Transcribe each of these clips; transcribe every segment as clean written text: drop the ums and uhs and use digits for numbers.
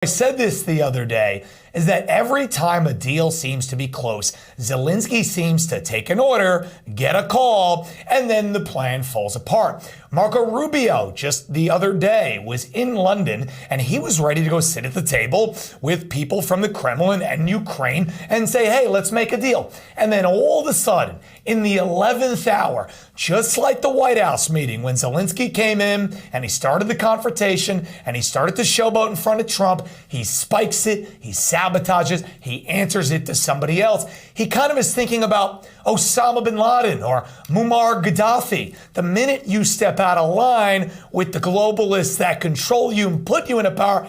I said this the other day, is that every time a deal seems to be close, Zelenskyy seems to take an order, get a call, and then the plan falls apart. Marco Rubio just the other day was in London, and he was ready to go sit at the table with people from the Kremlin and Ukraine and say, hey, let's make a deal. And then all of a sudden, in the 11th hour, just like the White House meeting, when Zelenskyy came in and he started the confrontation and he started to showboat in front of Trump, he spikes it, he sabotages, he answers it to somebody else. He kind of is thinking about Osama bin Laden or Muammar Gaddafi. The minute you step out of line with the globalists that control you and put you in a power,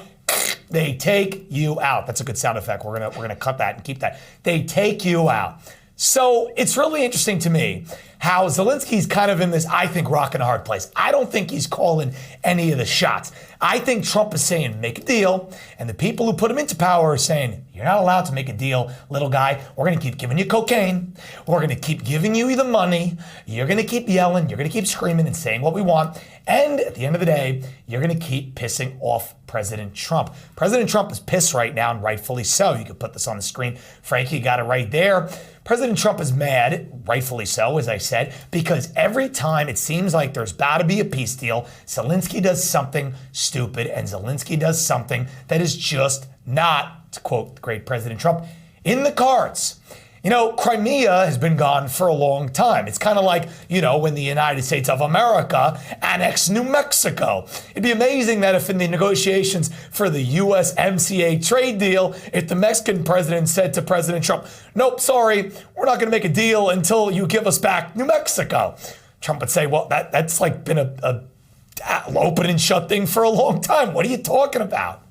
they take you out. That's a good sound effect. We're gonna cut that and keep that. They take you out. So it's really interesting to me how Zelensky's kind of in this, I think, rock and a hard place. I don't think he's calling any of the shots. I think Trump is saying, make a deal. And the people who put him into power are saying, you're not allowed to make a deal, little guy. We're going to keep giving you cocaine. We're going to keep giving you the money. You're going to keep yelling. You're going to keep screaming and saying what we want. And at the end of the day, you're going to keep pissing off President Trump. President Trump is pissed right now, and rightfully so. You could put this on the screen. Frankie got it right there. President Trump is mad, rightfully so, as I said, because every time it seems like there's about to be a peace deal, Zelenskyy does something stupid, and Zelenskyy does something that is just not, to quote the great President Trump, in the cards. You know, Crimea has been gone for a long time. It's kind of like, you know, when the United States of America annexed New Mexico. It'd be amazing that if in the negotiations for the USMCA trade deal, if the Mexican president said to President Trump, nope, sorry, we're not going to make a deal until you give us back New Mexico. Trump would say, well, that's like been a open and shut thing for a long time. What are you talking about?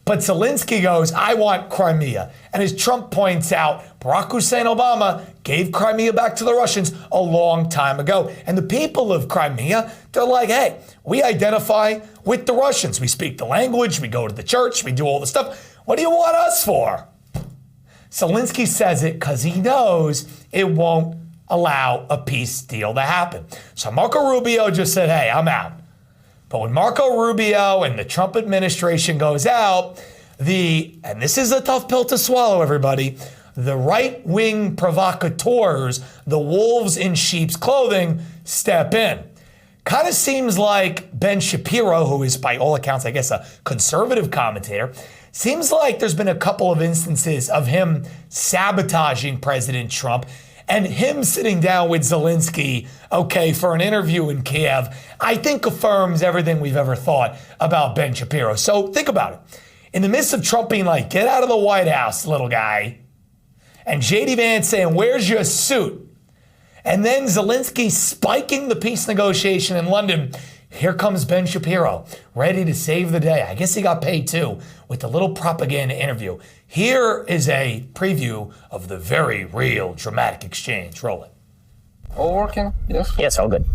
But Zelenskyy goes, I want Crimea. And as Trump points out, Barack Hussein Obama gave Crimea back to the Russians a long time ago. And the people of Crimea, they're like, hey, we identify with the Russians. We speak the language, we go to the church, we do all the stuff. What do you want us for? Zelenskyy says it because he knows it won't allow a peace deal to happen. So Marco Rubio just said, hey, I'm out. But when Marco Rubio and the Trump administration goes out, and this is a tough pill to swallow, everybody, the right-wing provocateurs, the wolves in sheep's clothing, step in. Kind of seems like Ben Shapiro, who is by all accounts, I guess, a conservative commentator, seems like there's been a couple of instances of him sabotaging President Trump and him sitting down with Zelenskyy, okay, for an interview in Kiev, I think affirms everything we've ever thought about Ben Shapiro. So think about it. In the midst of Trump being like, get out of the White House, little guy, and J.D. Vance saying, where's your suit? And then Zelenskyy spiking the peace negotiation in London, here comes Ben Shapiro, ready to save the day. I guess he got paid too, with the little propaganda interview. Here is a preview of the very real dramatic exchange. Roll it. All working? Yes? Yes, all good.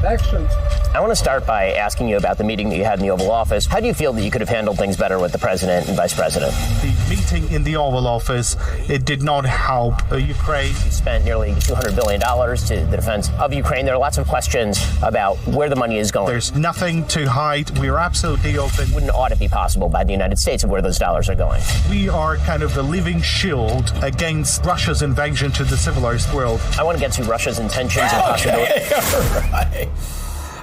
Action. I want to start by asking you about the meeting that you had in the Oval Office. How do you feel that you could have handled things better with the president and vice president? The meeting in the Oval Office, it did not help Ukraine. You spent nearly $200 billion to the defense of Ukraine. There are lots of questions about where the money is going. There's nothing to hide. We're absolutely open. Wouldn't an audit be possible by the United States of where those dollars are going? We are kind of the living shield against Russia's invasion to the civilized world. I want to get to Russia's intentions and possibilities. Right.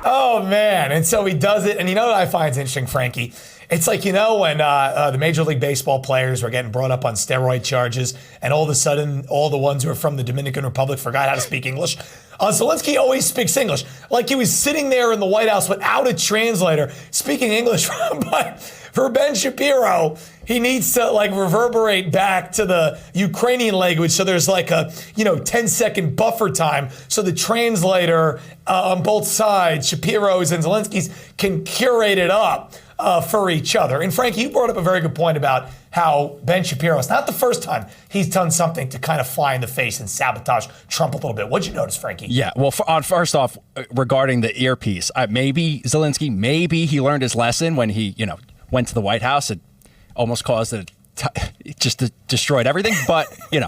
Oh, man. And so he does it. And you know what I find is interesting, Frankie? It's like, you know, when the Major League Baseball players were getting brought up on steroid charges, and all of a sudden, all the ones who are from the Dominican Republic forgot how to speak English. Zelenskyy always speaks English. Like he was sitting there in the White House without a translator speaking English. But for Ben Shapiro, he needs to like reverberate back to the Ukrainian language. So there's like a, 10-second buffer time. So the translator on both sides, Shapiro's and Zelensky's, can curate it up for each other. And Frank, you brought up a very good point about how Ben Shapiro, it's not the first time he's done something to kind of fly in the face and sabotage Trump a little bit. What'd you notice, Frankie? Yeah, well, first off, regarding the earpiece, maybe Zelenskyy, maybe he learned his lesson when he, went to the White House. It almost caused it just destroyed everything. But,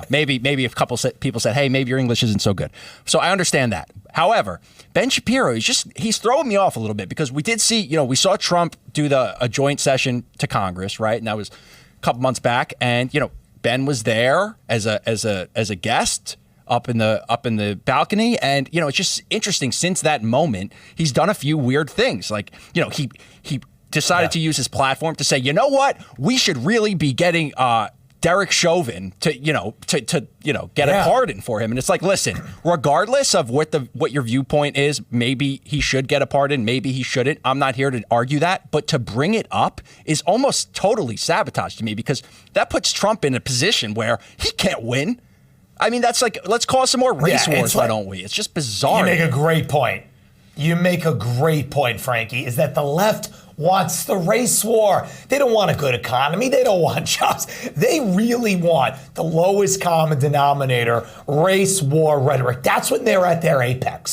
maybe if a couple people said, hey, maybe your English isn't so good. So I understand that. However, Ben Shapiro, he's throwing me off a little bit because we did see, we saw Trump do a joint session to Congress, right? And that was a couple months back. And, Ben was there as a guest up in the balcony. And, it's just interesting since that moment, he's done a few weird things. Like, he decided to use his platform to say, you know what, we should really be getting Derek Chauvin to get a pardon for him. And it's like, listen, regardless of what your viewpoint is, maybe he should get a pardon, maybe he shouldn't. I'm not here to argue that, but to bring it up is almost totally sabotage to me because that puts Trump in a position where he can't win. I mean, that's like, let's cause some more race wars, why don't we? It's just bizarre. You make a great point. Frankie, is that the left wants the race war. They don't want a good economy. They don't want jobs. They really want the lowest common denominator race war rhetoric. That's when they're at their apex.